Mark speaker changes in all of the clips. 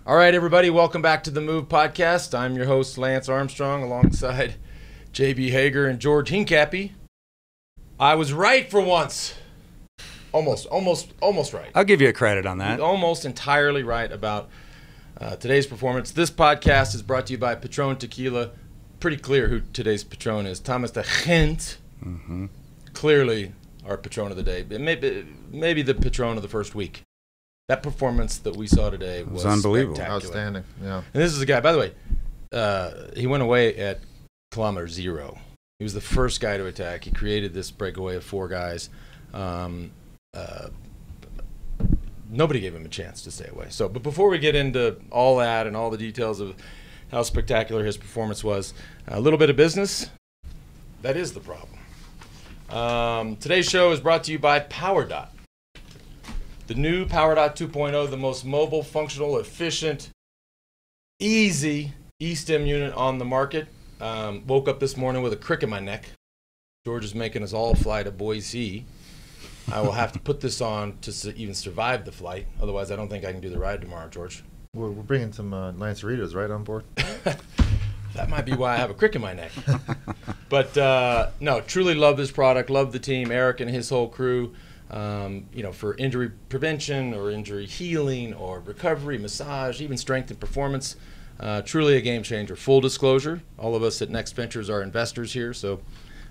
Speaker 1: All right, everybody, welcome back to the Move Podcast. I'm your host, Lance Armstrong, alongside JB Hager and George Hincapie. I was right for once. Almost right.
Speaker 2: I'll give you a credit on that.
Speaker 1: Almost entirely right about today's performance. This podcast is brought to you by Patron Tequila. Pretty clear who today's Patron is. Thomas de Gent.
Speaker 2: Mm-hmm.
Speaker 1: Clearly our Patron of the day. Maybe the Patron of the first week. That performance that we saw today was
Speaker 2: unbelievable.
Speaker 3: Outstanding. Yeah.
Speaker 1: And this is a guy, by the way, he went away at kilometer 0. He was the first guy to attack. He created this breakaway of 4 guys. Nobody gave him a chance to stay away. But before we get into all that and all the details of how spectacular his performance was, a little bit of business. That is the problem. Today's show is brought to you by PowerDot. The new PowerDot 2.0, the most mobile, functional, efficient, easy eSTEM unit on the market. Woke up this morning with a crick in my neck. George is making us all fly to Boise. I will have to put this on to even survive the flight. Otherwise, I don't think I can do the ride tomorrow, George.
Speaker 3: We're bringing some Lanceritos right on board.
Speaker 1: That might be why I have a crick in my neck. But no, truly love this product. Love the team, Eric and his whole crew. For injury prevention or injury healing or recovery, massage, even strength and performance. Truly a game changer. Full disclosure, all of us at Next Ventures are investors here, so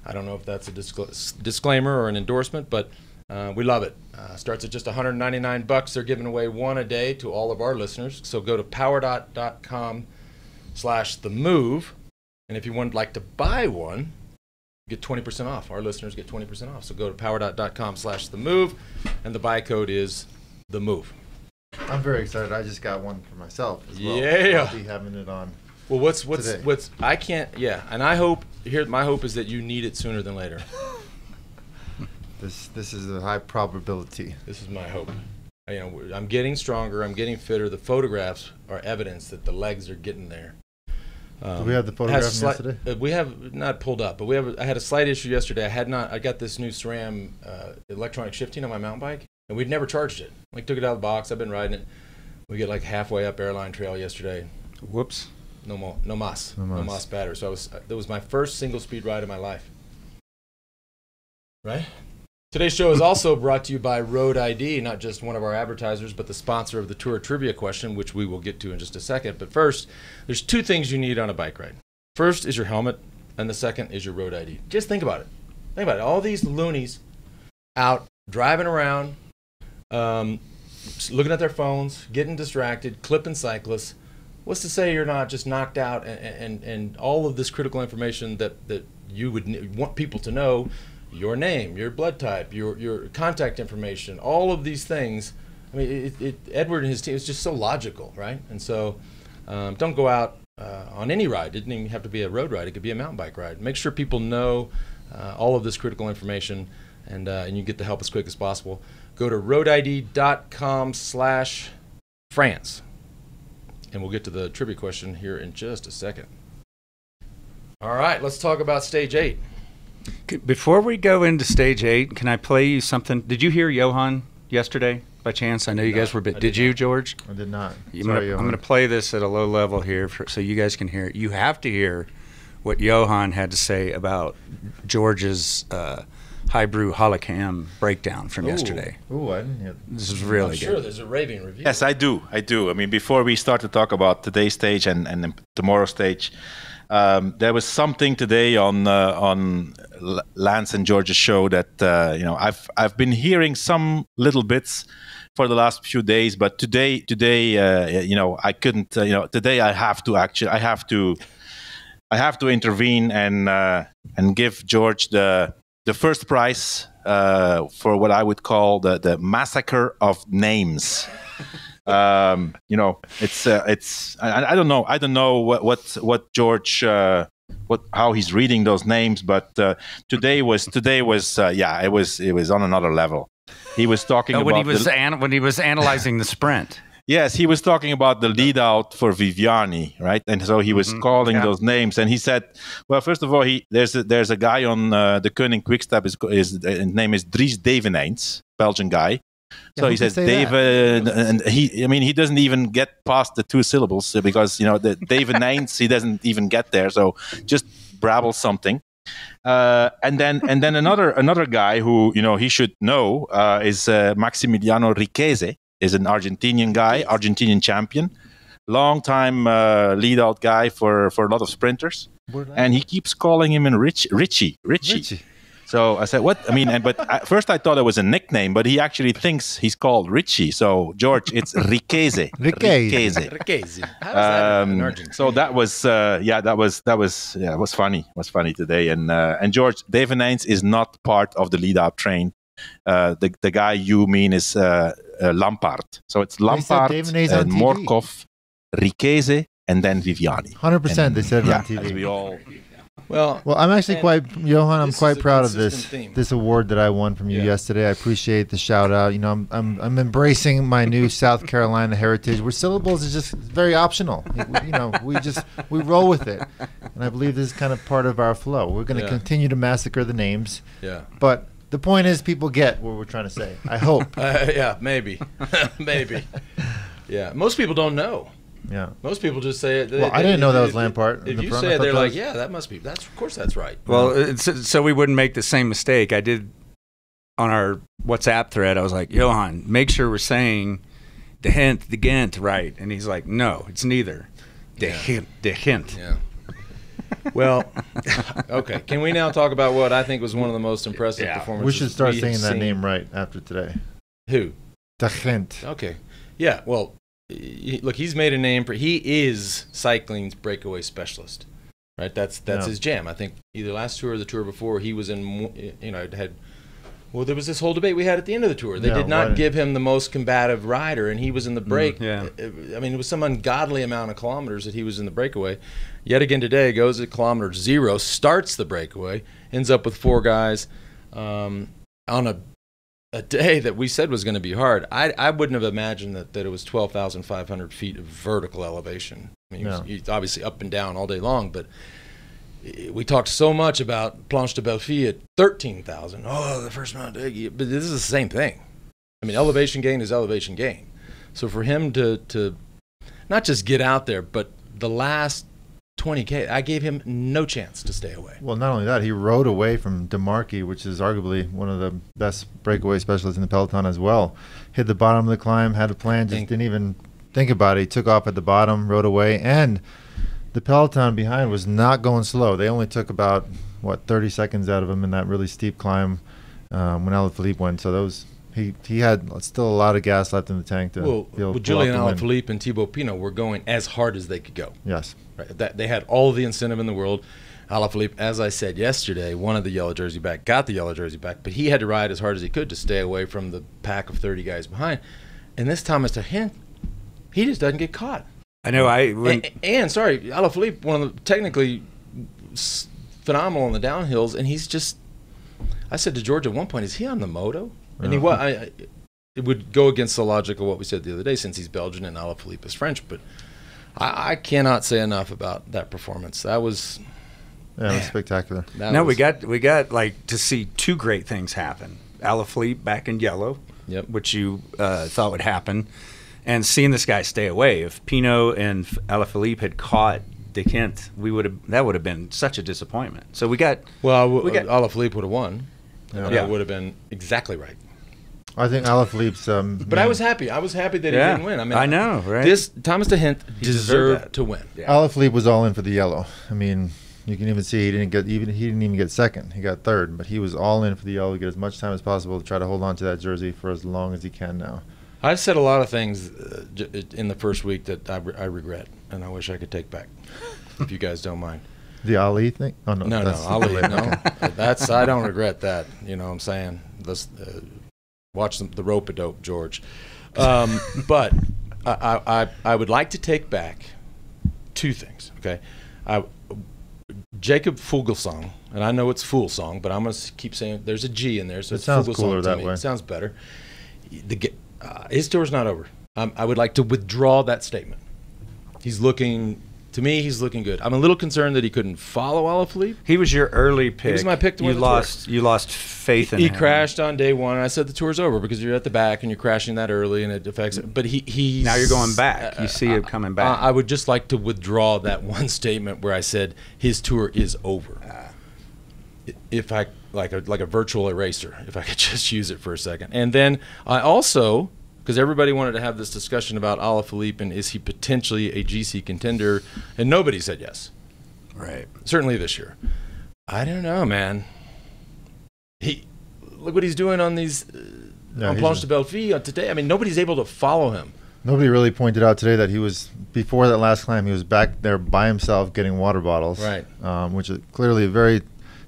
Speaker 1: I don't know if that's a disclaimer or an endorsement, but we love it. Starts at just $199. They're giving away one a day to all of our listeners. So go to powerdot.com/themove, and if you would like to buy one, get 20% off. Our listeners get 20% off. So go to powerdot.com/themove, and the buy code is THEMOVE.
Speaker 3: I'm very excited. I just got one for myself as well.
Speaker 1: Yeah.
Speaker 3: I'll be having it on.
Speaker 1: Well, what's
Speaker 3: today.
Speaker 1: I can't. Yeah, and I hope my hope is that you need it sooner than later.
Speaker 3: This is a high probability.
Speaker 1: This is my hope. I'm getting stronger. I'm getting fitter. The photographs are evidence that the legs are getting there.
Speaker 3: Do we have the photograph from yesterday?
Speaker 1: We have not pulled up, but I had a slight issue yesterday. I got this new SRAM electronic shifting on my mountain bike, and we'd never charged it. Took it out of the box. I've been riding it. We get halfway up Airline Trail yesterday.
Speaker 2: Whoops.
Speaker 1: No Mas battery. So that was my first single speed ride of my life. Right? Today's show is also brought to you by Road ID, not just one of our advertisers, but the sponsor of the Tour Trivia question, which we will get to in just a second. But first, there's 2 things you need on a bike ride. First is your helmet, and the second is your Road ID. Just think about it. All these loonies out driving around, looking at their phones, getting distracted, clipping cyclists. What's to say you're not just knocked out and all of this critical information that you would want people to know? Your name, your blood type, your contact information, all of these things. I mean, Edward and his team, it's just so logical, right? And so don't go out on any ride. It didn't even have to be a road ride. It could be a mountain bike ride. Make sure people know all of this critical information, and you get the help as quick as possible. Go to roadid.com/France, and we'll get to the trivia question here in just a second. All right, let's talk about Stage 8.
Speaker 2: Before we go into Stage 8, can I play you something? Did you hear Johan yesterday by chance? I know you guys were Did you, George?
Speaker 3: I did not.
Speaker 2: I'm going to play this at a low level here so you guys can hear it. You have to hear what Johan had to say about George's Highbrew Holocam breakdown from yesterday.
Speaker 3: Ooh, I didn't hear that.
Speaker 2: This is really good.
Speaker 1: Sure, there's a raving review.
Speaker 4: Yes, I do. I mean, before we start to talk about today's stage and tomorrow's stage, there was something today on Lance and George's show that I've been hearing some little bits for the last few days, but today I couldn't. Today I have to intervene and give George the first prize for what I would call the massacre of names. It's I don't know what George how he's reading those names, but today was it was on another level. He was talking about
Speaker 2: when he was analyzing the sprint.
Speaker 4: Yes, he was talking about the lead out for Viviani, right? And so he was calling those names, and he said, well, first of all, there's a guy on the Koenig Quickstep. His name is Dries Deveneins, Belgian guy, So
Speaker 5: who
Speaker 4: he
Speaker 5: can
Speaker 4: says
Speaker 5: say that?
Speaker 4: David, and he doesn't even get past the 2 syllables because the David Nines, he doesn't even get there. So just brabble something. And then another guy who he should know is Maximiliano Riqueze. Is an Argentinian guy, Argentinian champion, long time lead out guy for a lot of sprinters, and he keeps calling him Richie. So I said, what? I mean, but at first I thought it was a nickname, but he actually thinks he's called Richie. So George, it's Riqueze.
Speaker 1: Riqueze. How is that in Argentina?
Speaker 4: So that was it was funny. It was funny today. And George, David Nines is not part of the lead out train. The guy you mean is Lampard. So it's Lampard and Morkov, Riqueze, and then Viviani.
Speaker 5: 100%. They said it on
Speaker 4: As
Speaker 5: TV.
Speaker 4: we all.
Speaker 1: Well,
Speaker 5: I'm actually Johan. I'm
Speaker 1: this
Speaker 5: quite
Speaker 1: is a
Speaker 5: proud of
Speaker 1: consistent
Speaker 5: this
Speaker 1: theme.
Speaker 5: award that I won from you yesterday. I appreciate the shout out. I'm embracing my new South Carolina heritage, where syllables is just very optional. We roll with it, and I believe this is kind of part of our flow. We're going to continue to massacre the names.
Speaker 1: Yeah.
Speaker 5: But the point is, people get what we're trying to say. I hope.
Speaker 1: Yeah, maybe, maybe. Yeah, most people don't know.
Speaker 5: Yeah.
Speaker 1: Most people just say it.
Speaker 5: I didn't know that was Lampard.
Speaker 1: If you say it, they're like, yeah, that must be. Of course, that's right.
Speaker 2: Well, so we wouldn't make the same mistake. I did on our WhatsApp thread. I was like, Johan, make sure we're saying the hint, the Ghent right. And he's like, no, it's neither. The hint.
Speaker 1: Yeah. Well, okay. Can we now talk about what I think was one of the most impressive performances?
Speaker 5: We should start
Speaker 1: have
Speaker 5: saying that
Speaker 1: seen?
Speaker 5: name right after today.
Speaker 1: Who?
Speaker 5: De Gent.
Speaker 1: Okay. Yeah. Well, look, he's made a name for. He is cycling's breakaway specialist, right? That's his jam. I think either last tour or the tour before, he was in. Had. Well, there was this whole debate we had at the end of the tour. They did not give him the most combative rider, and he was in the break.
Speaker 2: Yeah.
Speaker 1: I mean, it was some ungodly amount of kilometers that he was in the breakaway. Yet again today, goes at kilometer 0, starts the breakaway, ends up with 4 guys on a day that we said was going to be hard. I wouldn't have imagined that it was 12,500 feet of vertical elevation. I mean, he's obviously up and down all day long, but we talked so much about Planche de Belfi at 13,000. Oh, the first Mount Aigle. But this is the same thing. I mean, elevation gain is elevation gain. So for him to not just get out there, but the last 20K, I gave him no chance to stay away.
Speaker 5: Well, not only that, he rode away from DeMarchi, which is arguably one of the best breakaway specialists in the peloton as well. Hit the bottom of the climb, had a plan, just didn't even think about it. He took off at the bottom, rode away, and the peloton behind was not going slow. They only took about 30 seconds out of him in that really steep climb when Alaphilippe went. So he had still a lot of gas left in the tank to be able to pull
Speaker 1: Julian
Speaker 5: off the win.
Speaker 1: Alaphilippe and Thibaut Pinot were going as hard as they could go.
Speaker 5: Yes.
Speaker 1: Right. That they had all the incentive in the world. Alaphilippe, as I said yesterday, wanted the yellow jersey back, got the yellow jersey back, but he had to ride as hard as he could to stay away from the pack of 30 guys behind. And this Thomas de Gent, he just doesn't get caught.
Speaker 2: I know.
Speaker 1: Sorry, Alaphilippe, one of the technically phenomenal on the downhills, and he's just. I said to George at one point, "Is he on the moto?" And he was. It would go against the logic of what we said the other day, since he's Belgian and Alaphilippe is French. But I cannot say enough about that performance. That was.
Speaker 5: Yeah, it was spectacular.
Speaker 2: We got like to see 2 great things happen. Alaphilippe back in yellow, which you thought would happen. And seeing this guy stay away, if Pinot and Alaphilippe had caught De Gent, that would have been such a disappointment. So we got
Speaker 1: Alaphilippe would have won.
Speaker 5: Yeah.
Speaker 1: That would have been exactly right.
Speaker 5: I think Alaphilippe's.
Speaker 1: But I was happy. I was happy that he didn't win. I mean,
Speaker 2: I know, right?
Speaker 1: This Thomas de Gent deserved to win.
Speaker 2: Yeah.
Speaker 5: Alaphilippe was all in for the yellow. I mean, you can even see he didn't even get second. He got third, but he was all in for the yellow to get as much time as possible to try to hold on to that jersey for as long as he can now.
Speaker 1: I've said a lot of things in the first week that I regret, and I wish I could take back, if you guys don't mind.
Speaker 5: The Ali thing? Oh, no.
Speaker 1: No, Ali, no. I don't regret that. You know what I'm saying? Let's watch the rope-a-dope, George. But I would like to take back 2 things, okay? Jacob Fuglsang, and I know it's Fuglsang, but I'm going to keep saying there's a G in there, so
Speaker 5: it
Speaker 1: it's
Speaker 5: sounds
Speaker 1: Fuglsang
Speaker 5: cooler
Speaker 1: to
Speaker 5: that
Speaker 1: me.
Speaker 5: way.
Speaker 1: It sounds better. His tour's not over. I would like to withdraw that statement. He's looking To me, he's looking good. I'm a little concerned that he couldn't follow Alaphilippe.
Speaker 2: He was your early pick.
Speaker 1: He was my pick to win the Tour.
Speaker 2: You lost faith in
Speaker 1: He
Speaker 2: him.
Speaker 1: crashed on day one, and I said the tour's over because you're at the back and you're crashing that early, and it affects it. But he's
Speaker 2: Now you're going back. You see it coming back.
Speaker 1: I would just like to withdraw that one statement where I said his tour is over. If I like a virtual eraser, if I could just use it for a second. And then I also, because everybody wanted to have this discussion about Alaphilippe and is he potentially a GC contender, and nobody said yes.
Speaker 2: Right.
Speaker 1: Certainly this year. I don't know, man. Look what he's doing on these on Planche de Belleville today. I mean, nobody's able to follow him.
Speaker 5: Nobody really pointed out today that he was, before that last climb, he was back there by himself getting water bottles.
Speaker 1: Right.
Speaker 5: Which is clearly a very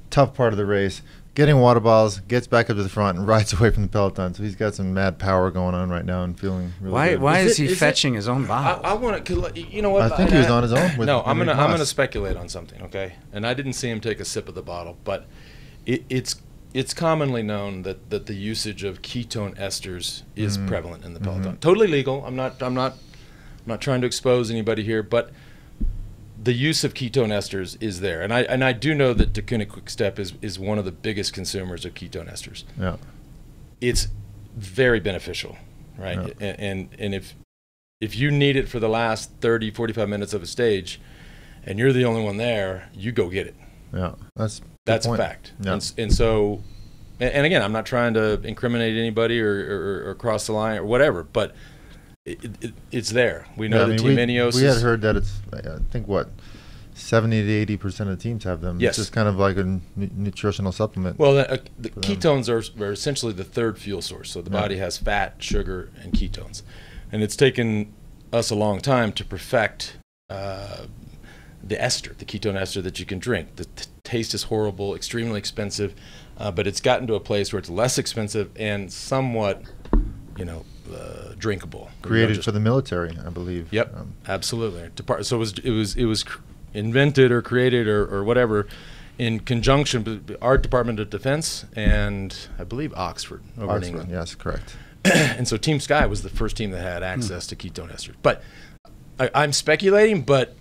Speaker 5: tough part of the race. Getting water bottles, gets back up to the front, and rides away from the peloton. So he's got some mad power going on right now and feeling really good.
Speaker 2: Why is he fetching his own bottles?
Speaker 1: I want to, you know what?
Speaker 5: I think he was on his own.
Speaker 1: No, I'm gonna speculate on something, okay? And I didn't see him take a sip of the bottle, but it's commonly known that the usage of ketone esters is prevalent in the peloton. Totally legal. I'm not trying to expose anybody here, but the use of ketone esters is there, and I do know that Deceuninck Quick-Step is one of the biggest consumers of ketone esters.
Speaker 5: Yeah,
Speaker 1: it's very beneficial, right?
Speaker 5: Yeah.
Speaker 1: And if you need it for the last 30, 45 minutes of a stage, and you're the only one there, you go get it.
Speaker 5: Yeah, that's
Speaker 1: a fact.
Speaker 5: Yeah.
Speaker 1: And so, and again, I'm not trying to incriminate anybody or cross the line or whatever, but it's there. We know that Team Ineos.
Speaker 5: We had heard that it's, I think, 70 to 80% of teams have them.
Speaker 1: Yes.
Speaker 5: It's just kind of like a nutritional supplement.
Speaker 1: Well, the ketones are essentially the third fuel source. So the body has fat, sugar, and ketones, and it's taken us a long time to perfect the ester, the ketone ester that you can drink. The taste is horrible, extremely expensive, but it's gotten to a place where it's less expensive and somewhat, drinkable.
Speaker 5: Created for the military, I believe.
Speaker 1: Yep, absolutely. So it was invented or created or whatever in conjunction with our Department of Defense and I believe Oxford over in England.
Speaker 5: Yes, correct.
Speaker 1: And so Team Sky was the first team that had access to ketone esters. But I'm speculating, but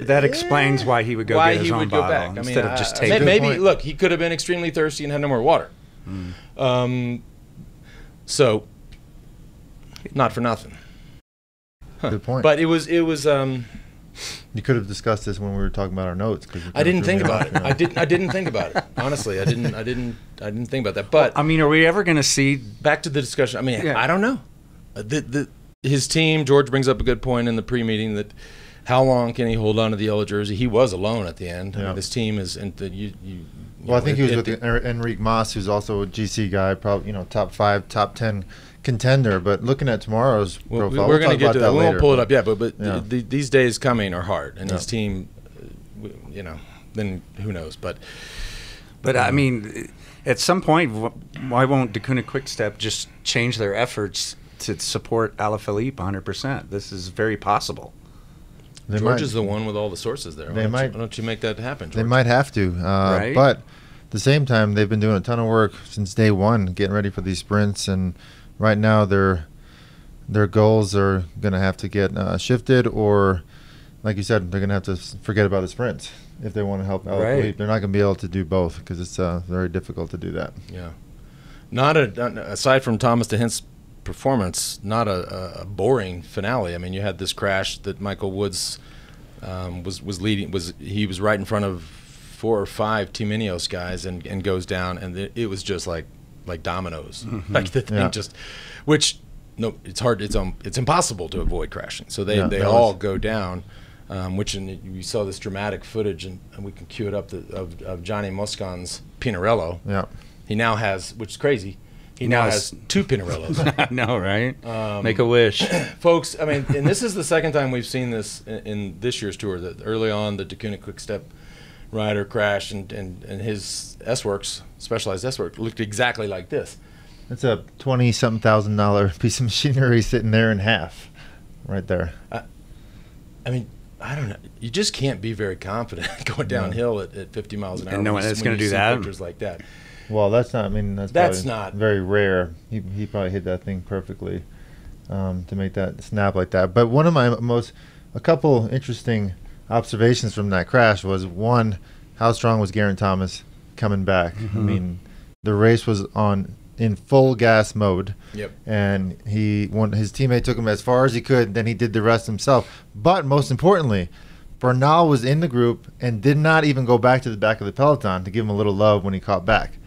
Speaker 2: that explains why he would go get his own bottle instead of just taking.
Speaker 1: Maybe look, he could have been extremely thirsty and had no more water. So, not for nothing.
Speaker 5: Good point.
Speaker 1: But it was.
Speaker 5: You could have discussed this when we were talking about our notes.
Speaker 1: I didn't think about it. I didn't think about it. Honestly, I didn't think about that. But
Speaker 2: I mean, are we ever going to see?
Speaker 1: Back to the discussion. I mean, I don't know. His team. George brings up a good point in the pre-meeting that how long can he hold on to the yellow jersey? He was alone at the end.
Speaker 5: Yeah.
Speaker 1: His team is. And
Speaker 5: I think he was with Enrique Mas, who's also a GC guy, probably top 5, top 10 contender. But looking at tomorrow's profile,
Speaker 1: we're going to get to that. We won't pull it up yet, but
Speaker 5: yeah.
Speaker 1: These days coming are hard, and his team, then who knows? But
Speaker 2: I mean, at some point, why won't Deceuninck Quick-Step just change their efforts to support Alaphilippe 100%? This is very possible.
Speaker 1: George is the one with all the sources there. Why don't you make that happen, George?
Speaker 5: They might have to,
Speaker 2: right?
Speaker 5: But at the same time, they've been doing a ton of work since day one, getting ready for these sprints, and right now their goals are going to have to get shifted, or, like you said, they're going to have to forget about the sprints if they want to help Alaphilippe.
Speaker 2: Right.
Speaker 5: They're not going to be able to do both because it's very difficult to do that.
Speaker 1: Yeah, aside from Thomas de Hint's performance, not a boring finale. I mean, you had this crash that Michael Woods was leading. He was right in front of 4 or 5 Team Ineos guys and goes down, and it was just like dominoes.
Speaker 2: Mm-hmm.
Speaker 1: Like the thing it's hard. It's impossible to avoid crashing. So they all go down. You saw this dramatic footage, and we can cue it up of Johnny Moscon's Pinarello.
Speaker 5: Yeah,
Speaker 1: he now has, which is crazy. He now has 2 Pinarellos.
Speaker 2: I know, right? Make a wish.
Speaker 1: Folks, I mean, and this is the second time we've seen this in this year's tour. That early on, the Deceuninck Quick-Step rider crashed, and his S-Works, Specialized S-Works, looked exactly like this.
Speaker 5: It's a $20-something thousand piece of machinery sitting there in half, right there.
Speaker 1: I mean, I don't know. You just can't be very confident going downhill at 50 miles an hour.
Speaker 2: And no one is going to do that.
Speaker 1: Pictures like that.
Speaker 5: Well, that's not. I mean,
Speaker 1: that's not
Speaker 5: very rare. He probably hit that thing perfectly to make that snap like that. But one of a couple interesting observations from that crash was, one, how strong was Geraint Thomas coming back?
Speaker 2: Mm-hmm.
Speaker 5: I mean, the race was in full gas mode.
Speaker 1: Yep.
Speaker 5: And his teammate took him as far as he could, then he did the rest himself. But most importantly, Bernal was in the group and did not even go back to the back of the peloton to give him a little love when he caught back,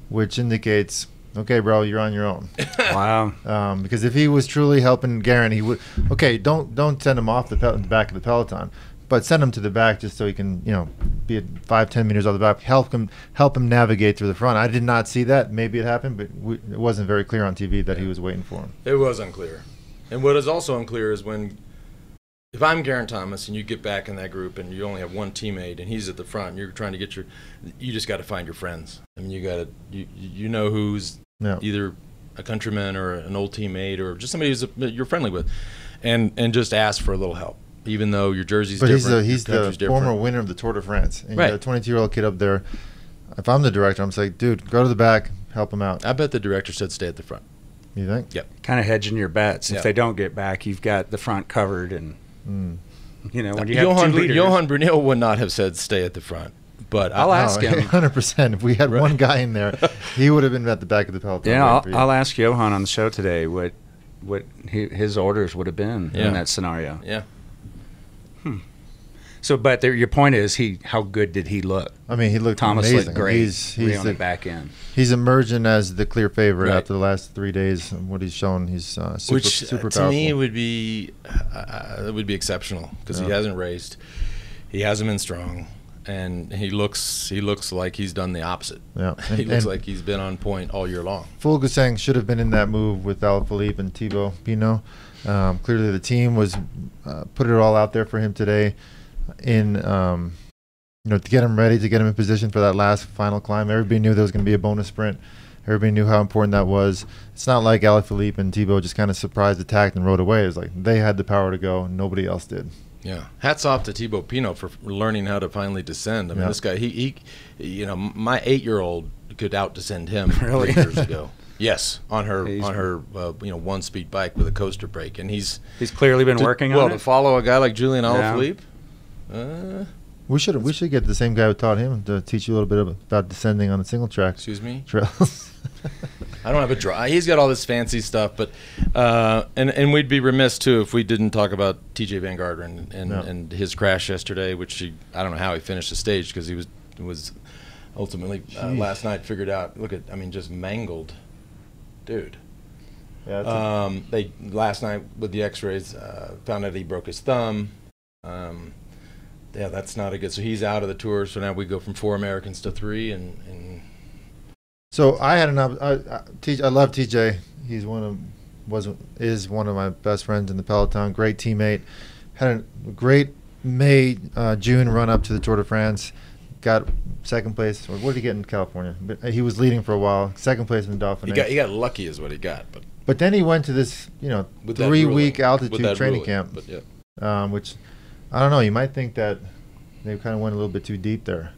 Speaker 5: which indicates, okay, bro, you're on your own.
Speaker 2: Wow.
Speaker 5: Because if he was truly helping Geraint, he would. Okay, don't send him off the back of the peloton, but send him to the back just so he can, be at 5-10 meters off the back. Help him navigate through the front. I did not see that. Maybe it happened, but it wasn't very clear on TV that he was waiting for him.
Speaker 1: It was unclear. And what is also unclear is if I'm Geraint Thomas and you get back in that group and you only have one teammate and he's at the front and you're trying to get you just got to find your friends. I mean, you know who's either a countryman or an old teammate or just somebody you're friendly with, and just ask for a little help, even though your jersey's different.
Speaker 5: But he's the former winner of the Tour de France. And
Speaker 1: right.
Speaker 5: You got a 22-year-old kid up there. If I'm the director, I'm saying, dude, go to the back, help him out.
Speaker 1: I bet the director said stay at the front.
Speaker 5: You think?
Speaker 1: Yep.
Speaker 2: Kind of hedging your bets.
Speaker 1: Yeah.
Speaker 2: If they don't get back, you've got the front covered, and when you have
Speaker 1: Johan
Speaker 2: 2 leaders.
Speaker 1: Johan Brunel would not have said stay at the front. But
Speaker 2: I'll ask him.
Speaker 5: 100%. If we had one guy in there, he would have been at the back of the peloton.
Speaker 2: Yeah, I'll ask Johan on the show today what his orders would have been in that scenario.
Speaker 1: Yeah.
Speaker 2: So, but your point is, how good did he look?
Speaker 5: I mean, he looked
Speaker 2: Thomas
Speaker 5: amazing.
Speaker 2: looked great.
Speaker 5: He's
Speaker 2: on the back end.
Speaker 5: He's emerging as the clear favorite
Speaker 1: Right.
Speaker 5: after the last 3 days. And what he's shown, he's super,
Speaker 1: Which
Speaker 5: super
Speaker 1: to
Speaker 5: powerful.
Speaker 1: me would be exceptional because he hasn't raced, he hasn't been strong, and he looks like he's done the opposite.
Speaker 5: Yeah,
Speaker 1: He looks like he's been on point all year long.
Speaker 5: Fulgusang should have been in that move with Alaphilippe and Thibaut Pinot. Clearly, the team was put it all out there for him today, to get him ready, to get him in position for that last final climb. Everybody knew there was going to be a bonus sprint. Everybody knew how important that was. It's not like Alaphilippe and Thibaut just kind of surprise attacked and rode away. It was like they had the power to go, and nobody else did.
Speaker 1: Yeah, hats off to Thibaut Pinot for learning how to finally descend. I mean, this guy, he my 8-year-old could out descend him 3 years ago. Yes, on her 1-speed bike with a coaster brake, and he's
Speaker 2: clearly been working on it.
Speaker 1: To follow a guy like Julian Alaphilippe.
Speaker 5: We should get the same guy who taught him to teach you a little bit about descending on the single track.
Speaker 1: Excuse me?
Speaker 5: Trails.
Speaker 1: I don't have a draw. He's got all this fancy stuff, but and we'd be remiss too if we didn't talk about TJ Van Garderen and his crash yesterday, which I don't know how he finished the stage because he was ultimately last night figured out. Just mangled, dude.
Speaker 5: Yeah.
Speaker 1: They last night with the X-rays found out he broke his thumb. Yeah, that's not a good. So he's out of the tour. So now we go from 4 Americans to 3, and
Speaker 5: So I had I love TJ. He's is one of my best friends in the peloton. Great teammate. Had a great June run up to the Tour de France. Got second place. Or what did he get in California? But he was leading for a while. Second place in the Dauphiné.
Speaker 1: he got lucky is what he got.
Speaker 5: But then he went to this 3-week altitude training camp.
Speaker 1: But yeah.
Speaker 5: Which I don't know. You might think that they kind of went a little bit too deep there,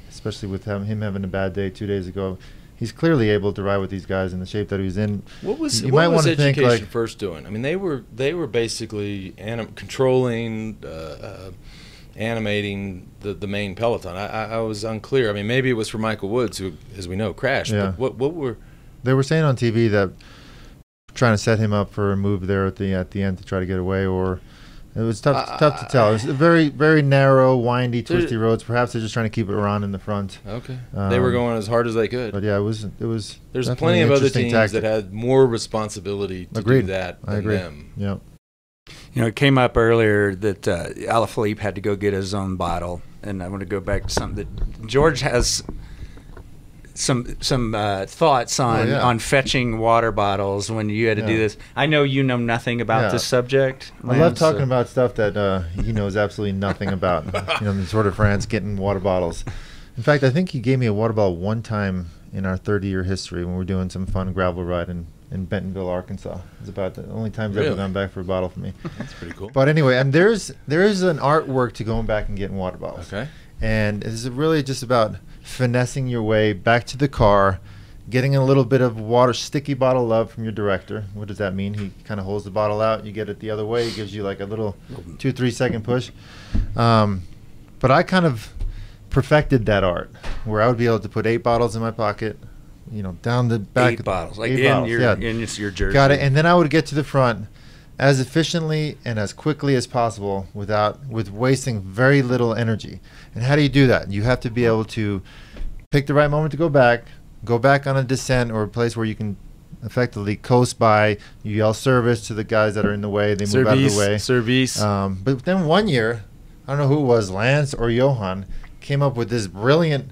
Speaker 5: especially with him having a bad day 2 days ago. He's clearly able to ride with these guys in the shape that he was in.
Speaker 1: What was
Speaker 5: might want to
Speaker 1: Education
Speaker 5: think,
Speaker 1: First doing? I mean, they were basically controlling, animating the main peloton. I was unclear. I mean, maybe it was for Michael Woods, who, as we know, crashed.
Speaker 5: Yeah.
Speaker 1: But what were
Speaker 5: they were saying on TV that trying to set him up for a move there at the end to try to get away, or it was tough to tell. It was a very, very narrow, windy, twisty roads. Perhaps they're just trying to keep it around in the front.
Speaker 1: Okay. They were going as hard as they could.
Speaker 5: But yeah, it was.
Speaker 1: There's
Speaker 5: definitely
Speaker 1: plenty
Speaker 5: an
Speaker 1: of other
Speaker 5: interesting
Speaker 1: teams
Speaker 5: tactic.
Speaker 1: that had more responsibility to
Speaker 5: Agreed.
Speaker 1: do that
Speaker 5: I
Speaker 1: than
Speaker 5: agree.
Speaker 1: them.
Speaker 5: Yeah.
Speaker 2: It came up earlier that Alaphilippe had to go get his own bottle, and I want to go back to something that George has some thoughts on fetching water bottles when you had to do this. I know you know nothing about this subject.
Speaker 5: I love talking about stuff that he knows absolutely nothing about. The Tour de France, getting water bottles. In fact, I think he gave me a water bottle one time in our 30-year history when we were doing some fun gravel ride in Bentonville, Arkansas. It's about the only time he's ever gone back for a bottle for me.
Speaker 1: That's pretty cool.
Speaker 5: But anyway, there is an artwork to going back and getting water bottles.
Speaker 1: Okay.
Speaker 5: And it's really just about finessing your way back to the car getting a little bit of water, sticky bottle love from your director. What does that mean? He kind of holds the bottle out. You get it the other way. He gives you like a little 2-3 second push. But I kind of perfected that art where I would be able to put 8 bottles in my pocket, down the back.
Speaker 2: 8 bottles, like
Speaker 5: 8 bottles,
Speaker 2: in your jersey.
Speaker 5: Got it. And then I would get to the front as efficiently and as quickly as possible with wasting very little energy. And how do you do that? You have to be able to pick the right moment to go back on a descent or a place where you can effectively coast by. You yell service to the guys that are in the way. They move out of the way.
Speaker 1: Service.
Speaker 5: But then one year, I don't know who it was, Lance or Johan, came up with this brilliant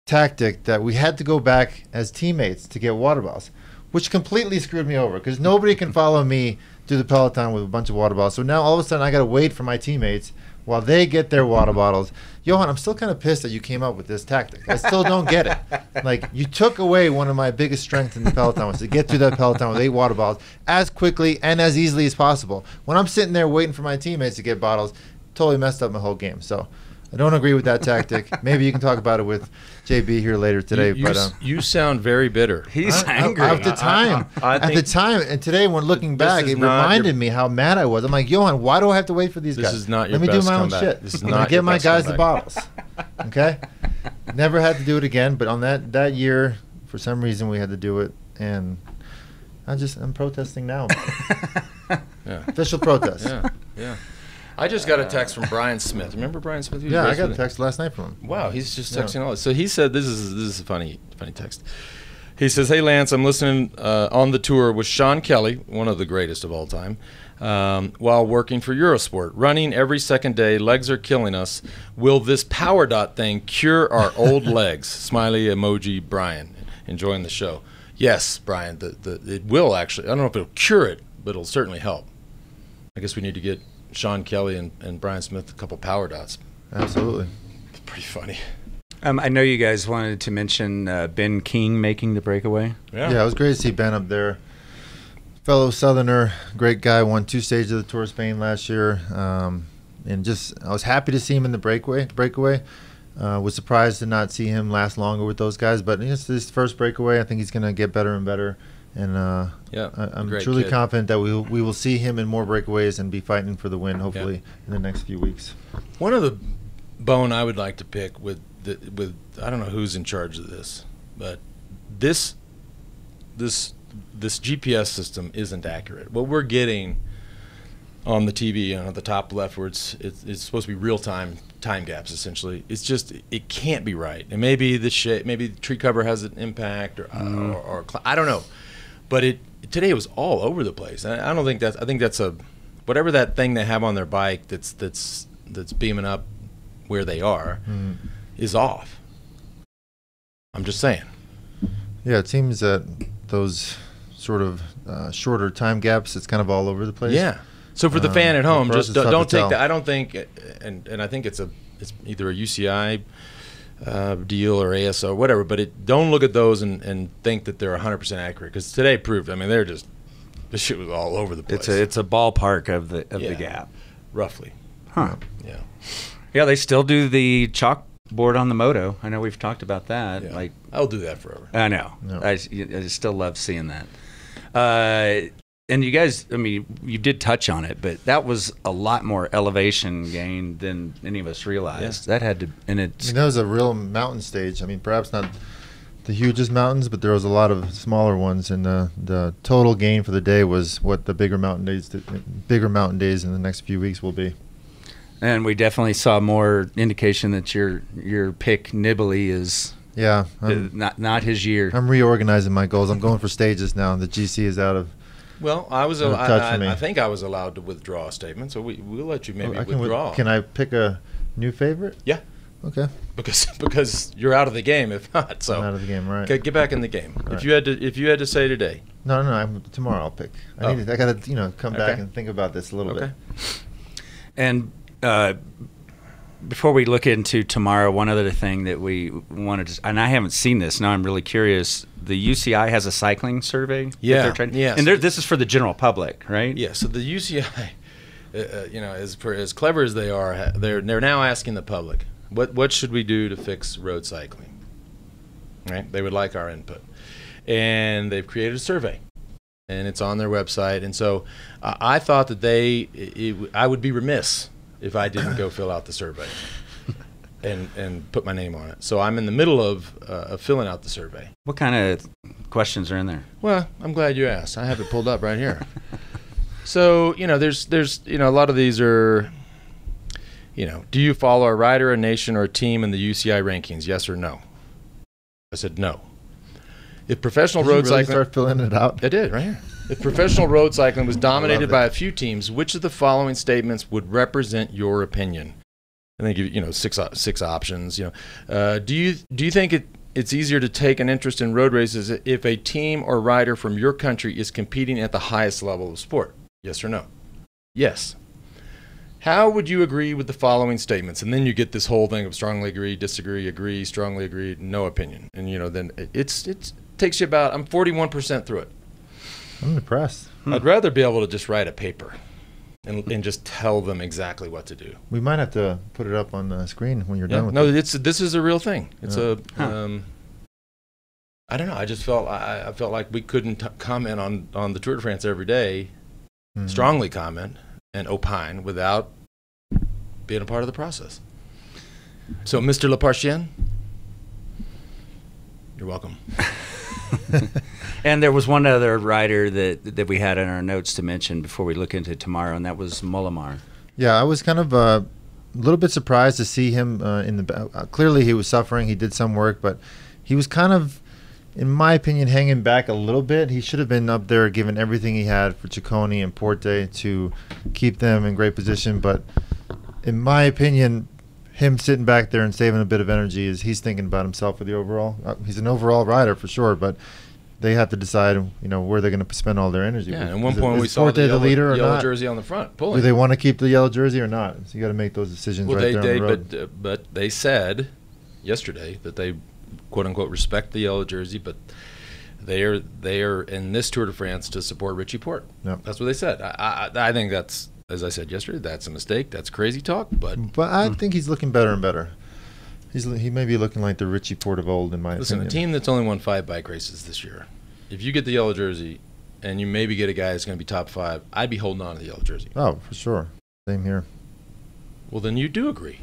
Speaker 5: tactic that we had to go back as teammates to get water bottles, which completely screwed me over because nobody can follow me through the peloton with a bunch of water bottles. So now all of a sudden I got to wait for my teammates while they get their water bottles. Johan, I'm still kind of pissed that you came up with this tactic. I still don't get it. Like, you took away one of my biggest strengths in the peloton was to get through that peloton with 8 water bottles as quickly and as easily as possible. When I'm sitting there waiting for my teammates to get bottles, totally messed up my whole game. So I don't agree with that tactic. Maybe you can talk about it with JB here later today.
Speaker 1: You sound very bitter.
Speaker 2: He's angry.
Speaker 5: At the time, and today when looking back, it reminded me how mad I was. I'm like, Johan, why do I have to wait for these guys?
Speaker 1: This is not your
Speaker 5: Let me
Speaker 1: best
Speaker 5: do my own
Speaker 1: comeback.
Speaker 5: shit.
Speaker 1: This is
Speaker 5: I'm
Speaker 1: not
Speaker 5: gonna get
Speaker 1: your
Speaker 5: my
Speaker 1: best
Speaker 5: guys the
Speaker 1: comeback.
Speaker 5: bottles. Okay. Never had to do it again, but on that year, for some reason, we had to do it, and I'm protesting now.
Speaker 1: Yeah.
Speaker 5: Official protest.
Speaker 1: Yeah. I just got a text from Brian Smith. Remember Brian Smith?
Speaker 5: Yeah, I got a text last night from him.
Speaker 1: Wow, he's just texting all this. So he said, this is a funny text. He says, "Hey Lance, I'm listening on the tour with Sean Kelly, one of the greatest of all time, while working for Eurosport. Running every second day, legs are killing us. Will this Power Dot thing cure our old legs?" Smiley emoji, Brian, enjoying the show. Yes, Brian, it will actually. I don't know if it'll cure it, but it'll certainly help. I guess we need to get Sean Kelly and Brian Smith a couple Power Dots.
Speaker 5: Absolutely.
Speaker 1: It's pretty funny.
Speaker 2: I know you guys wanted to mention Ben King making the breakaway.
Speaker 5: Yeah, it was great to see Ben up there. Fellow Southerner, great guy, won 2 stages of the Tour of Spain last year. And I was happy to see him in the breakaway. Was surprised to not see him last longer with those guys, but it's his first breakaway. I think he's going to get better and better. And I'm truly confident that we will see him in more breakaways and be fighting for the win, hopefully, in the next few weeks.
Speaker 1: One of the bone I would like to pick with I don't know who's in charge of this, but this GPS system isn't accurate. What we're getting on the TV at the top left, where it's supposed to be real time gaps essentially. It's just it can't be right. And maybe maybe the tree cover has an impact, or I don't know. But today it was all over the place. I don't think I think that's whatever that thing they have on their bike that's beaming up where they are is off. I'm just saying. Yeah,
Speaker 5: it seems that those sort of shorter time gaps, it's kind of all over the place.
Speaker 1: Yeah. So for the fan at home, just don't take that. I don't think, and I think it's either a UCI deal or ASO, whatever, but don't look at those and think that they're 100% accurate, because today proved, this shit was all over the place.
Speaker 2: It's a ballpark of the gap.
Speaker 1: Roughly.
Speaker 2: Huh.
Speaker 1: Yeah.
Speaker 2: Yeah, they still do the chalkboard on the moto. I know we've talked about that.
Speaker 1: Yeah. I'll do that forever.
Speaker 2: I know. No. I still love seeing that. And you guys, you did touch on it, but that was a lot more elevation gain than any of us realized. Yeah. That had to, and it's.
Speaker 5: That was a real mountain stage. Perhaps not the hugest mountains, but there was a lot of smaller ones, and the total gain for the day was what the bigger mountain days in the next few weeks will be.
Speaker 2: And we definitely saw more indication that your pick Nibali is.
Speaker 5: Yeah,
Speaker 2: not his year.
Speaker 5: I'm reorganizing my goals. I'm going for stages now. The GC is out of.
Speaker 1: Well, I think I was allowed to withdraw a statement, so we'll let you withdraw.
Speaker 5: Can I pick a new favorite?
Speaker 1: Yeah.
Speaker 5: Okay.
Speaker 1: Because you're out of the game if not. So
Speaker 5: I'm out of the game, right?
Speaker 1: Okay, get back in the game.
Speaker 5: Right.
Speaker 1: If you had to say today.
Speaker 5: No. Tomorrow I'll pick. I got to come back and think about this a little bit.
Speaker 2: And before we look into tomorrow, one other thing that we wanted to, and I haven't seen this, now I'm really curious. The UCI has a cycling survey.
Speaker 1: Yeah.
Speaker 2: Yes. And this is for the general public, right?
Speaker 1: Yeah. So the UCI, as clever as they are, they're now asking the public, what should we do to fix road cycling? right? They would like our input. And they've created a survey, and it's on their website. And so I thought that I would be remiss if I didn't go fill out the survey and put my name on it. So I'm in the middle of filling out the survey.
Speaker 2: What kind of questions are in there?
Speaker 1: Well, I'm glad you asked. I have it pulled up right here. So, there's a lot of these are, do you follow a rider, a nation, or a team in the UCI rankings? Yes or no? I said no. If professional road cycling,
Speaker 5: start filling it out.
Speaker 1: I did right here. If professional road cycling was dominated by a few teams, which of the following statements would represent your opinion? And they give you, six options. Do you think it's easier to take an interest in road races if a team or rider from your country is competing at the highest level of sport? Yes or no? Yes. How would you agree with the following statements? And then you get this whole thing of strongly agree, strongly agree, no opinion. And then it takes you about, I'm 41% through it.
Speaker 5: I'm impressed.
Speaker 1: I'd rather be able to just write a paper and just tell them exactly what to do.
Speaker 5: We might have to put it up on the screen when you're done with it.
Speaker 1: This is a real thing. It's I don't know. I just I felt like we couldn't comment on the Tour de France every day, strongly comment and opine without being a part of the process. So, Mr. Leparchien, you're welcome.
Speaker 2: And there was one other rider that we had in our notes to mention before we look into tomorrow, and that was Mollema.
Speaker 5: Yeah, I was kind of a little bit surprised to see him clearly he was suffering. He did some work, but he was kind of, in my opinion, hanging back a little bit. He should have been up there giving everything he had for Ciccone and Porte to keep them in great position. But in my opinion, him sitting back there and saving a bit of energy he's thinking about himself for the overall. He's an overall rider for sure, but they have to decide, where they're going to spend all their energy.
Speaker 1: Yeah, at one point we saw the yellow jersey on the front pulling.
Speaker 5: Do they want to keep the yellow jersey or not? So you got to make those decisions there on the road.
Speaker 1: But they said yesterday that they quote unquote respect the yellow jersey, but they are in this Tour de France to support Richie Porte.
Speaker 5: Yep.
Speaker 1: That's what they said. I think that's, as I said yesterday, that's a mistake. That's crazy talk. But
Speaker 5: I think he's looking better and better. He may be looking like the Richie Porte of old, in my opinion.
Speaker 1: Listen, a team that's only won 5 bike races this year, if you get the yellow jersey and you maybe get a guy that's going to be top 5, I'd be holding on to the yellow jersey.
Speaker 5: Oh, for sure. Same here.
Speaker 1: Well, then you do agree.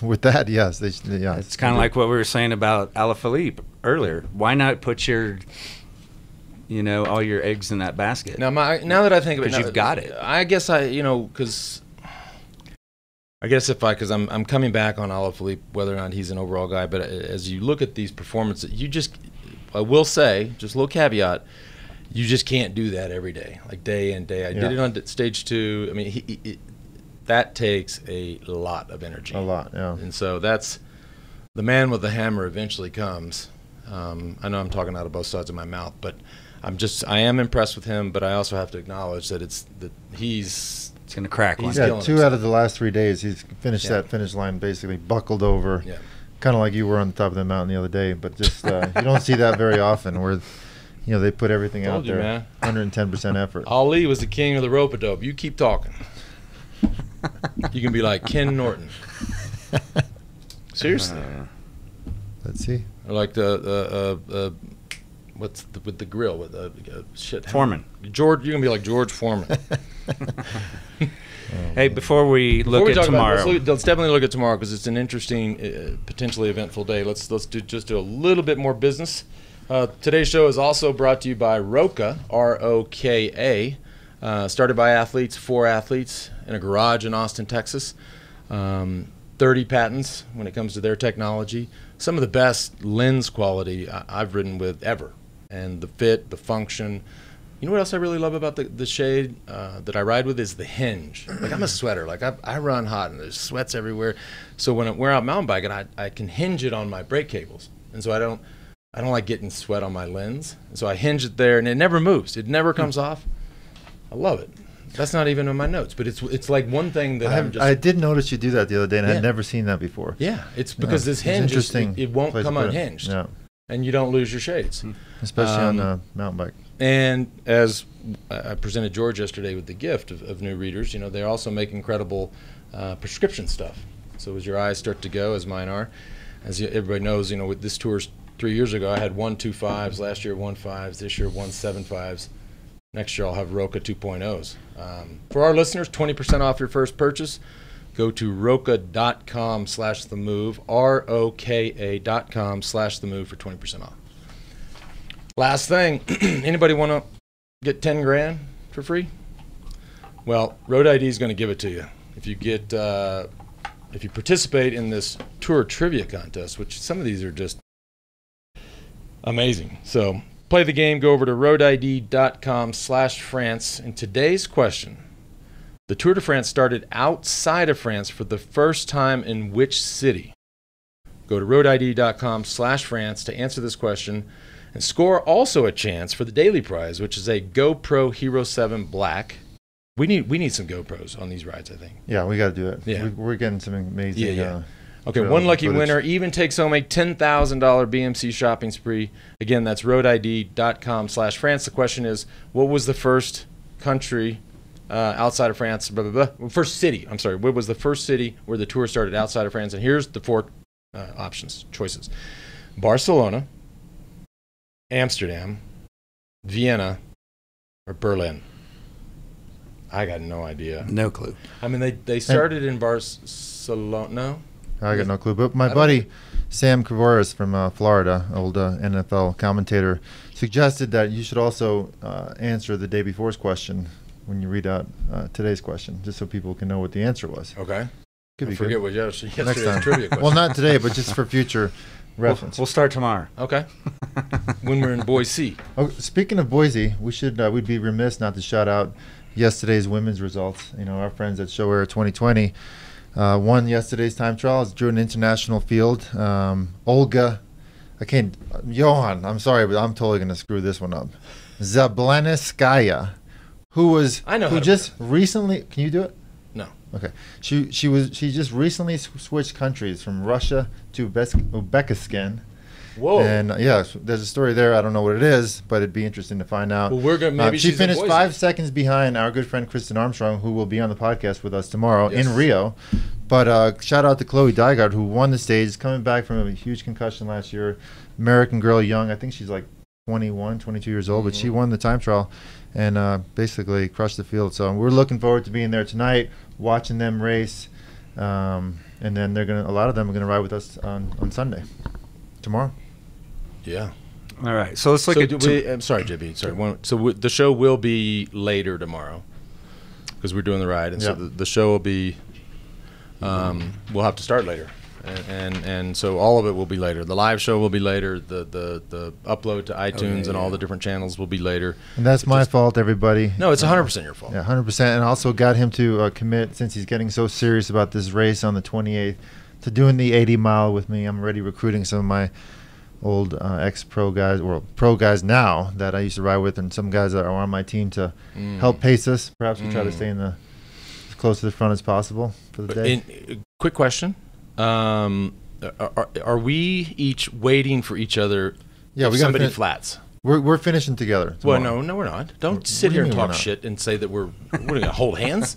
Speaker 5: With that, yes.
Speaker 2: It's kind of like what we were saying about Alaphilippe earlier. Why not put your, all your eggs in that basket?
Speaker 1: Now that I think of it,
Speaker 2: because you've got it.
Speaker 1: I guess because I'm coming back on Alaphilippe, whether or not he's an overall guy. But as you look at these performances, I will say, just a little caveat, you just can't do that every day, like day in, day out. Did it on stage 2. I mean, that takes a lot of energy.
Speaker 5: A lot, yeah.
Speaker 1: And so that's the man with the hammer eventually comes. I know I'm talking out of both sides of my mouth, but I am impressed with him. But I also have to acknowledge that he's
Speaker 2: going to crack.
Speaker 5: He's got 2 out of the last 3 days. He's finished that finish line basically buckled over. Yeah. Kind of like you were on the top of the mountain the other day, but just you don't see that very often where, they put everything out there, man. 110% effort.
Speaker 1: Ali was the king of the rope-a-dope. You keep talking. You can be like Ken Norton. Seriously.
Speaker 5: Let's see.
Speaker 1: Or like with the grill with shit.
Speaker 2: Foreman.
Speaker 1: George, you can be like George Foreman.
Speaker 2: Hey, before we look at tomorrow,
Speaker 1: let's definitely look at tomorrow because it's an interesting, potentially eventful day. Let's do a little bit more business. Today's show is also brought to you by Roka, ROKA, started by athletes, for athletes, in a garage in Austin, Texas. 30 patents when it comes to their technology. Some of the best lens quality I've ridden with ever, and the fit, the function. You know what else I really love about the shade that I ride with is the hinge. Like, I'm a sweater. Like, I run hot and there's sweats everywhere. So when we're out mountain biking, I can hinge it on my brake cables, and so I don't like getting sweat on my lens. And so I hinge it there, and it never moves. It never comes off. I love it. That's not even in my notes, but it's like one thing that I
Speaker 5: did notice you do that the other day, and I had never seen that before.
Speaker 1: Yeah, it's because this hinge it won't come unhinged, and you don't lose your shades,
Speaker 5: especially on a mountain bike.
Speaker 1: And as I presented George yesterday with the gift of new readers, they also make incredible prescription stuff. So as your eyes start to go, as mine are, as everybody knows, with this tour's 3 years ago, I had 1.25s. Last year, 1.5s. This year, 1.75s. Next year, I'll have Roka 2.0s. For our listeners, 20% off your first purchase. Go to roka.com/themove, ROKA.com/themove for 20% off. Last thing, anybody want to get 10 grand for free? Well, Road ID is going to give it to you. If you get, if you participate in this tour trivia contest, which some of these are just amazing. So play the game, go over to roadid.com/France. And today's question, the Tour de France started outside of France for the first time in which city? Go to roadid.com/France to answer this question and score also a chance for the daily prize, which is a GoPro Hero 7 Black. We need some GoPros on these rides, I think.
Speaker 5: Yeah, we got to do it.
Speaker 1: Yeah.
Speaker 5: We're getting some amazing.
Speaker 1: Yeah. Okay,
Speaker 5: trail
Speaker 1: one lucky
Speaker 5: footage.
Speaker 1: winner even takes home a $10,000 BMC shopping spree. Again, that's roadid.com/France. The question is, what was the first country outside of France? Blah, blah, blah. Well, first city. I'm sorry. What was the first city where the tour started outside of France? And here's the four choices: Barcelona, Amsterdam, Vienna, or Berlin. I got no idea.
Speaker 2: No clue.
Speaker 1: I mean, they started in Barcelona. No?
Speaker 5: I got no clue. But my
Speaker 1: I don't-
Speaker 5: buddy Sam Kavoris from Florida, old NFL commentator, suggested that you should also answer the day before's question when you read out today's question, just so people can know what the answer was.
Speaker 1: Okay.
Speaker 5: Could
Speaker 1: I
Speaker 5: be
Speaker 1: forget
Speaker 5: good.
Speaker 1: what yesterday's
Speaker 5: Next time.
Speaker 1: trivia question.
Speaker 5: Well, not today, but just for future reference.
Speaker 2: We'll start tomorrow.
Speaker 1: Okay. When we're in Boise.
Speaker 5: Oh, speaking of Boise, we should we'd be remiss not to shout out yesterday's women's results. You know, our friends at Show Air 2020 won yesterday's time trials, drew an international field. Olga, Johan, I'm sorry, but I'm totally going to screw this one up. Zablanskaya, who
Speaker 1: I know how to
Speaker 5: just recently, can you do it?
Speaker 1: No.
Speaker 5: Okay. She just recently switched countries from Russia to Uzbekistan.
Speaker 1: Whoa.
Speaker 5: And there's a story there. I don't know what it is, but it'd be interesting to find out.
Speaker 1: Well, we're gonna maybe
Speaker 5: she
Speaker 1: she's in
Speaker 5: finished
Speaker 1: Boise.
Speaker 5: 5 seconds behind our good friend Kristen Armstrong, who will be on the podcast with us tomorrow
Speaker 1: Yes.
Speaker 5: in Rio. But shout out to Chloe Dygard, who won the stage, coming back from a huge concussion last year. American girl, young. I think she's like 21, 22 years old, but she won the time trial and basically crushed the field. So we're looking forward to being there tonight, watching them race, and then a lot of them are gonna ride with us on Sunday, tomorrow.
Speaker 1: Yeah.
Speaker 2: All right. So let's look at.
Speaker 1: I'm sorry, JB. Sorry. The show will be later tomorrow because we're doing the ride, and so
Speaker 5: Yeah.
Speaker 1: the show will be. We'll have to start later, and so all of it will be later. The live show will be later. The upload to iTunes and all the different channels will be later.
Speaker 5: And that's my fault, everybody.
Speaker 1: No, it's 100% your fault.
Speaker 5: Yeah, 100%. And also got him to commit, since he's getting so serious about this race on the 28th, to doing the 80 mile with me. I'm already recruiting some of my old ex-pro guys, or pro guys now that I used to ride with, and some guys that are on my team to help pace us. Perhaps we try to stay as close to the front as possible for the day.
Speaker 1: Quick question. Are we each waiting for each other
Speaker 5: Yeah,
Speaker 1: if
Speaker 5: we gotta
Speaker 1: somebody
Speaker 5: finish-
Speaker 1: flats?
Speaker 5: We're finishing together.
Speaker 1: Well,
Speaker 5: tomorrow.
Speaker 1: no, we're not. Don't
Speaker 5: What
Speaker 1: sit
Speaker 5: do
Speaker 1: here
Speaker 5: you
Speaker 1: and
Speaker 5: mean we're
Speaker 1: talk
Speaker 5: not?
Speaker 1: shit and say that we're going to hold hands.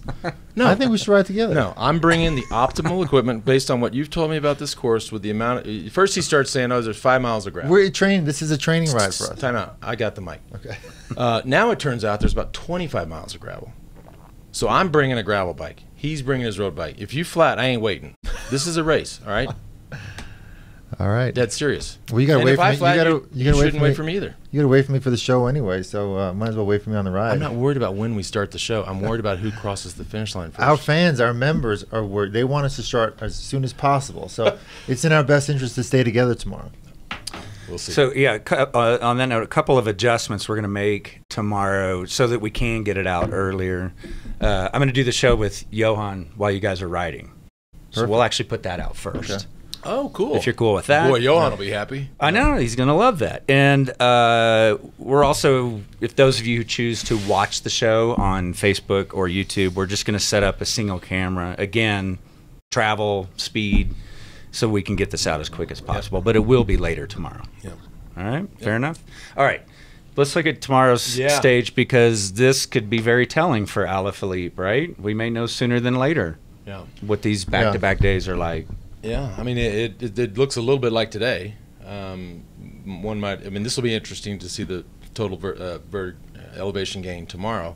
Speaker 1: No.
Speaker 5: I think we should ride together.
Speaker 1: No, I'm bringing the optimal equipment based on what you've told me about this course with the amount of, first he starts saying, there's 5 miles of gravel.
Speaker 5: We're training. This is a training ride for us.
Speaker 1: Time out. I got the mic.
Speaker 5: Okay.
Speaker 1: Now it turns out there's about 25 miles of gravel. So I'm bringing a gravel bike. He's bringing his road bike. If you flat, I ain't waiting. This is a race, all right?
Speaker 5: All right.
Speaker 1: Dead serious.
Speaker 5: Well, you gotta
Speaker 1: And
Speaker 5: wait
Speaker 1: if
Speaker 5: for
Speaker 1: I
Speaker 5: me.
Speaker 1: flat,
Speaker 5: You gotta wait
Speaker 1: shouldn't
Speaker 5: for
Speaker 1: wait
Speaker 5: me.
Speaker 1: for me either.
Speaker 5: You got to wait for me for the show anyway, so might as well wait for me on the ride.
Speaker 1: I'm not worried about when we start the show. I'm worried about who crosses the finish line first.
Speaker 5: Our fans, our members are worried. They want us to start as soon as possible. So it's in our best interest to stay together tomorrow.
Speaker 1: We'll see.
Speaker 2: So yeah, on that note, a couple of adjustments we're going to make tomorrow so that we can get it out earlier. I'm going to do the show with Johan while you guys are riding. So we'll actually put that out first.
Speaker 5: Okay.
Speaker 1: Oh, cool.
Speaker 2: If you're cool with that.
Speaker 1: Boy, Johan will be happy.
Speaker 2: I know, he's going to love that. And we're also, if those of you who choose to watch the show on Facebook or YouTube, we're just going to set up a single camera. Again, travel, speed, so we can get this out as quick as possible. But it will be later tomorrow.
Speaker 1: Yep.
Speaker 2: All right, fair enough. All right, let's look at tomorrow's
Speaker 1: Yeah.
Speaker 2: stage because this could be very telling for Alaphilippe, right? We may know sooner than later
Speaker 1: Yeah.
Speaker 2: what these back-to-back days are like.
Speaker 1: Yeah. I mean, it looks a little bit like today. one might. I mean, this will be interesting to see the total elevation gain tomorrow.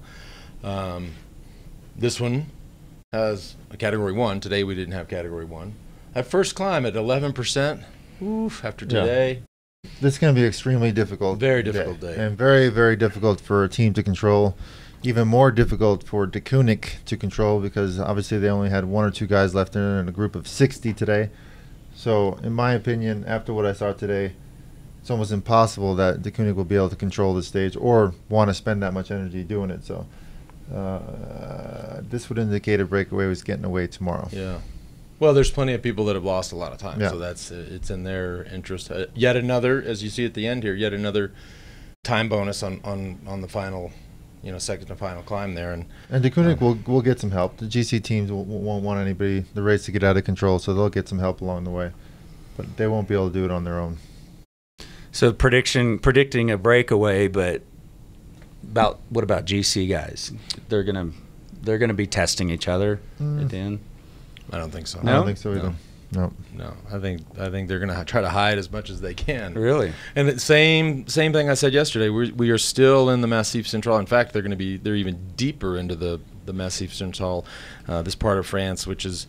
Speaker 1: This one has a Category 1. Today we didn't have Category 1. That first climb at 11%. Oof! After today.
Speaker 5: This is going to be extremely difficult.
Speaker 1: Very difficult day.
Speaker 5: And very, very difficult for a team to control. Even more difficult for De Kooning to control because obviously they only had 1 or 2 guys left in a group of 60 today. So, in my opinion, after what I saw today, it's almost impossible that De Kooning will be able to control the stage or want to spend that much energy doing it. So, this would indicate a breakaway was getting away tomorrow.
Speaker 1: Yeah. Well, there's plenty of people that have lost a lot of time,
Speaker 5: Yeah.
Speaker 1: so it's in their interest. Yet another, as you see at the end here, yet another time bonus on the final, second to final climb there, and
Speaker 5: De Kooning will get some help. The GC teams won't want the race to get out of control, so they'll get some help along the way, but they won't be able to do it on their own.
Speaker 2: So predicting a breakaway, but what about GC guys? They're gonna be testing each other at the end.
Speaker 1: I don't think so.
Speaker 5: I don't think so either. No.
Speaker 1: I think they're going to try to hide as much as they can.
Speaker 2: Really?
Speaker 1: And the same thing I said yesterday. We are still in the Massif Central. In fact, they're even deeper into the Massif Central, this part of France, which is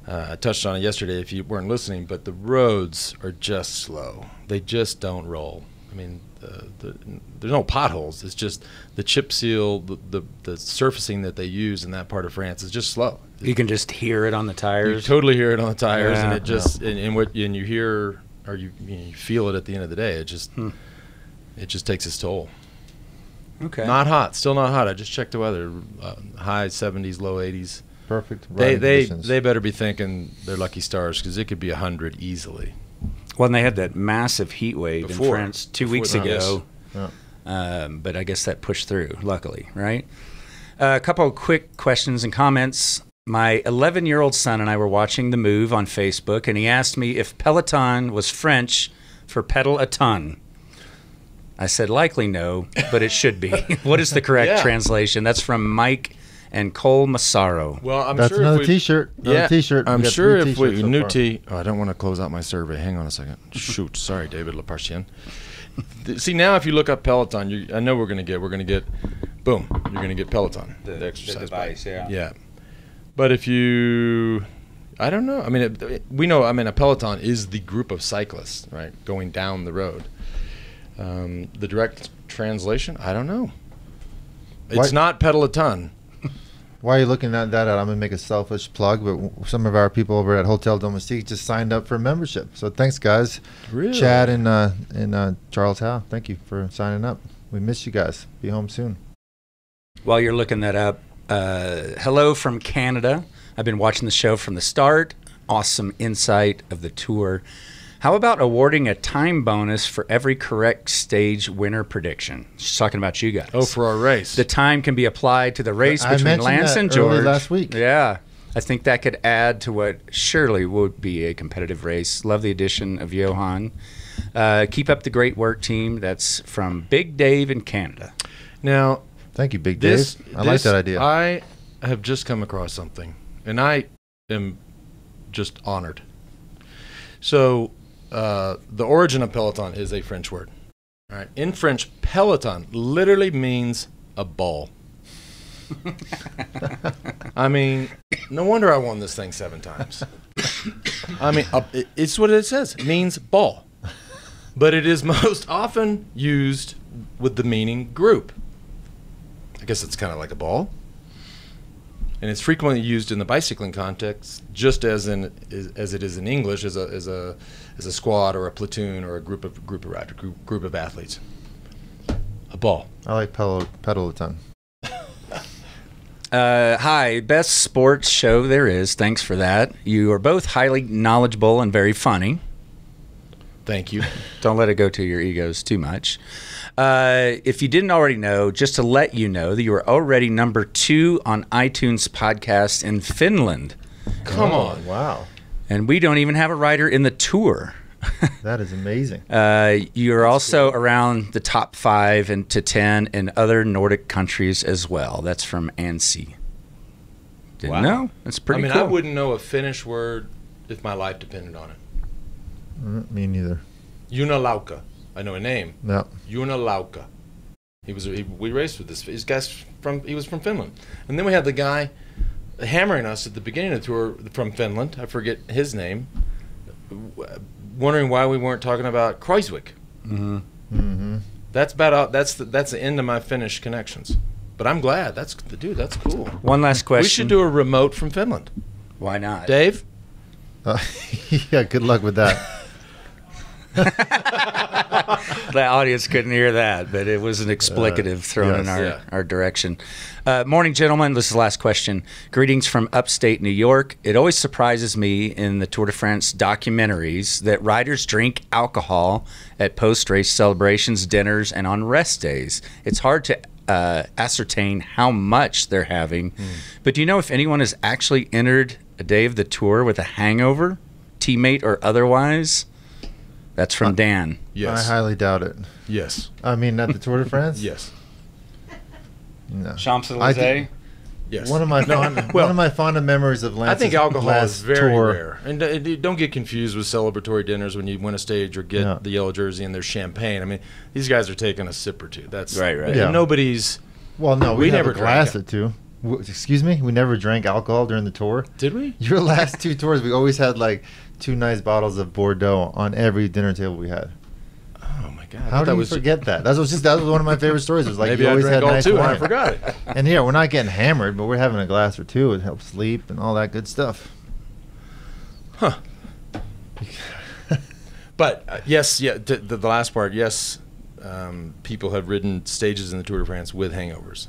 Speaker 1: I touched on it yesterday if you weren't listening. But the roads are just slow. They just don't roll. I mean, there's no potholes. It's just the chip seal, the surfacing that they use in that part of France is just slow.
Speaker 2: You can just hear it on the
Speaker 1: You
Speaker 2: tires.
Speaker 1: totally hear it on the tires,
Speaker 2: Yeah.
Speaker 1: and it just and you hear or you feel it at the end of the day. It just takes its toll.
Speaker 2: Okay.
Speaker 1: Not hot, still not hot. I just checked the weather. High 70s, low 80s.
Speaker 5: Perfect.
Speaker 1: They
Speaker 5: conditions.
Speaker 1: better be thinking they're lucky stars because it could be 100 easily.
Speaker 2: Well, and they had that massive heat wave in France 2 weeks
Speaker 1: Before this.
Speaker 2: ago.
Speaker 5: Yeah.
Speaker 2: But I guess that pushed through, luckily, right? A couple of quick questions and comments. My 11-year-old son and I were watching The Move on Facebook, and he asked me if Peloton was French for pedal a ton. I said likely no, but it should be. What is the correct translation? That's from Mike and Cole Massaro.
Speaker 1: Well,
Speaker 5: That's another T-shirt. Another T-shirt.
Speaker 1: I'm
Speaker 5: We got
Speaker 1: sure
Speaker 5: 3
Speaker 1: if we
Speaker 5: T-shirts so
Speaker 1: new
Speaker 5: far.
Speaker 1: T. Oh, I don't want to close out my survey. Hang on a second. Shoot, sorry, David Lepartien. See, now if you look up Peloton, I know we're gonna get. Boom, you're gonna get Peloton, the exercise
Speaker 2: device,
Speaker 1: bike. Yeah. But if you, I don't know. I mean, we know. I mean, a Peloton is the group of cyclists, right, going down the road. The direct translation, I don't know. It's
Speaker 5: Why-
Speaker 1: not pedal a ton.
Speaker 5: While you're looking at that, I'm going to make a selfish plug, but some of our people over at Hotel Domestique just signed up for a membership. So thanks, guys.
Speaker 1: Really?
Speaker 5: Chad and Charles Howe, thank you for signing up. We miss you guys. Be home soon.
Speaker 2: While you're looking that up, hello from Canada. I've been watching the show from the start. Awesome insight of the tour. How about awarding a time bonus for every correct stage winner prediction? She's talking about you guys.
Speaker 1: Oh, for our race.
Speaker 2: The time can be applied to the race
Speaker 5: I
Speaker 2: between
Speaker 5: mentioned
Speaker 2: Lance
Speaker 5: that
Speaker 2: and
Speaker 5: early
Speaker 2: George.
Speaker 5: last week.
Speaker 2: Yeah. I think that could add to what surely would be a competitive race. Love the addition of Johan. Keep up the great work, team. That's from Big Dave in Canada.
Speaker 1: Now,
Speaker 5: Thank you, Big Dave. I like that idea.
Speaker 1: I have just come across something, and I am just honored. So, the origin of Peloton is a French word. All right. In French, Peloton literally means a ball. I mean, no wonder I won this thing 7 times. I mean, it's what it says. It means ball. But it is most often used with the meaning group. I guess it's kind of like a ball. And it's frequently used in the bicycling context, just as it is in English, as a squad or a platoon or a group of athletes. A ball.
Speaker 5: I like pedal a ton.
Speaker 2: Hi, best sports show there is. Thanks for that. You are both highly knowledgeable and very funny.
Speaker 1: Thank you.
Speaker 2: Don't let it go to your egos too much. If you didn't already know, just to let you know that you are already number 2 on iTunes podcast in Finland.
Speaker 1: Come on.
Speaker 5: Wow.
Speaker 2: And we don't even have a writer in the tour.
Speaker 5: That is amazing.
Speaker 2: You're also around the top 5 to 10 in other Nordic countries as well. That's from Ansi. Didn't
Speaker 1: Wow.
Speaker 2: know? That's pretty cool.
Speaker 1: I wouldn't know a Finnish word if my life depended on it.
Speaker 5: Me neither.
Speaker 1: Junalauka. I know a name.
Speaker 5: Yeah.
Speaker 1: Juuna Lauka. We raced with this. He was from Finland. And then we had the guy hammering us at the beginning of the tour from Finland. I forget his name. Wondering why we weren't talking about Kruijswijk.
Speaker 2: Mm-hmm.
Speaker 5: Mm-hmm.
Speaker 1: That's about that's the end of my Finnish connections. But I'm glad. That's cool.
Speaker 2: One last question.
Speaker 1: We should do a remote from Finland.
Speaker 2: Why not?
Speaker 1: Dave?
Speaker 5: Yeah, good luck with that.
Speaker 2: The audience couldn't hear that, but it was an explicative thrown in our direction. Morning, gentlemen. This is the last question. Greetings from upstate New York. It always surprises me in the Tour de France documentaries that riders drink alcohol at post-race celebrations, dinners, and on rest days. It's hard to ascertain how much they're having. But do you know if anyone has actually entered a day of the tour with a hangover, teammate or otherwise? That's from Dan.
Speaker 1: Yes.
Speaker 5: I highly doubt it.
Speaker 1: Yes.
Speaker 5: I mean, at the Tour de France?
Speaker 1: Yes.
Speaker 5: No.
Speaker 2: Champs-Élysées?
Speaker 1: Yes.
Speaker 5: One of my fondest memories of Lance's
Speaker 1: I think alcohol
Speaker 5: last
Speaker 1: is very
Speaker 5: tour.
Speaker 1: rare. And don't get confused with celebratory dinners when you win a stage or get the yellow jersey and there's champagne. I mean, these guys are taking a sip or two. That's
Speaker 2: right.
Speaker 1: And
Speaker 5: Yeah.
Speaker 1: nobody's.
Speaker 5: Well, no,
Speaker 1: We
Speaker 5: we
Speaker 1: never
Speaker 5: never glass
Speaker 1: drank
Speaker 5: it too. Excuse me? We never drank alcohol during the tour?
Speaker 1: Did we?
Speaker 5: Your last two tours, we always had like 2 nice bottles of Bordeaux on every dinner table we had.
Speaker 1: Oh my God!
Speaker 5: How do you forget that? That was one of my favorite stories. It was like
Speaker 1: Maybe
Speaker 5: you
Speaker 1: I
Speaker 5: always
Speaker 1: drank
Speaker 5: had
Speaker 1: all
Speaker 5: nice
Speaker 1: two and
Speaker 5: wine.
Speaker 1: I forgot it.
Speaker 5: And here we're not getting hammered, but we're having a glass or two. It helps sleep and all that good stuff.
Speaker 1: Huh. But yes, the last part, yes, people have ridden stages in the Tour de France with hangovers.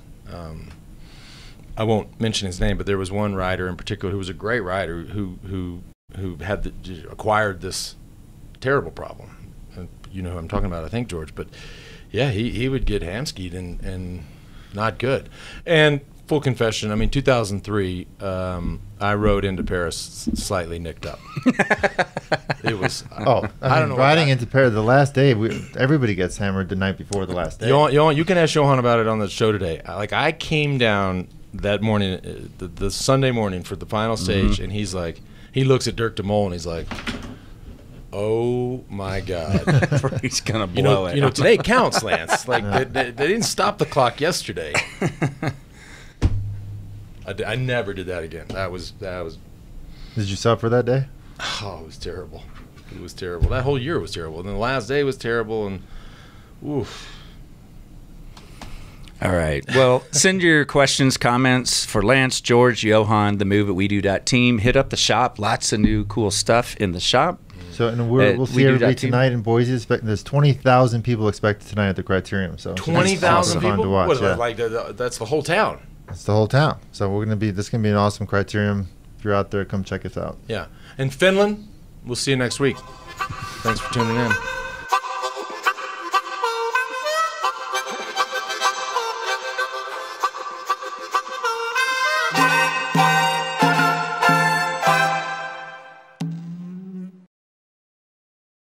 Speaker 1: I won't mention his name, but there was one rider in particular who was a great rider who had acquired this terrible problem. And you know who I'm talking about, I think, George. But yeah, he would get ham-skied and not good. And full confession, I mean, 2003, I rode into Paris slightly nicked up. It was.
Speaker 5: I don't know. Riding into Paris the last day, everybody gets hammered the night before the last day.
Speaker 1: You can ask Johan about it on the show today. I came down that morning, the Sunday morning for the final stage, and he looks at Dirk de Mol and he's like, "Oh my God,
Speaker 2: He's gonna blow it."
Speaker 1: You know, today counts, Lance. Like they didn't stop the clock yesterday. I never did that again. That was.
Speaker 5: Did you suffer that day?
Speaker 1: Oh, it was terrible. It was terrible. That whole year was terrible. And then the last day was terrible. And oof.
Speaker 2: All right. Well, send your questions, comments for Lance, George, Johan, the MoveItWeDo.team. Hit up the shop. Lots of new cool stuff in the shop.
Speaker 5: So, and we'll see everybody tonight in Boise. There's 20,000 people expected tonight at the Criterium. So
Speaker 1: 20,000 people.
Speaker 5: Fun to watch.
Speaker 1: That's the whole town.
Speaker 5: It's the whole town. So this is gonna be an awesome Criterium. If you're out there, come check us out.
Speaker 1: Yeah. And Finland, we'll see you next week. Thanks for tuning in.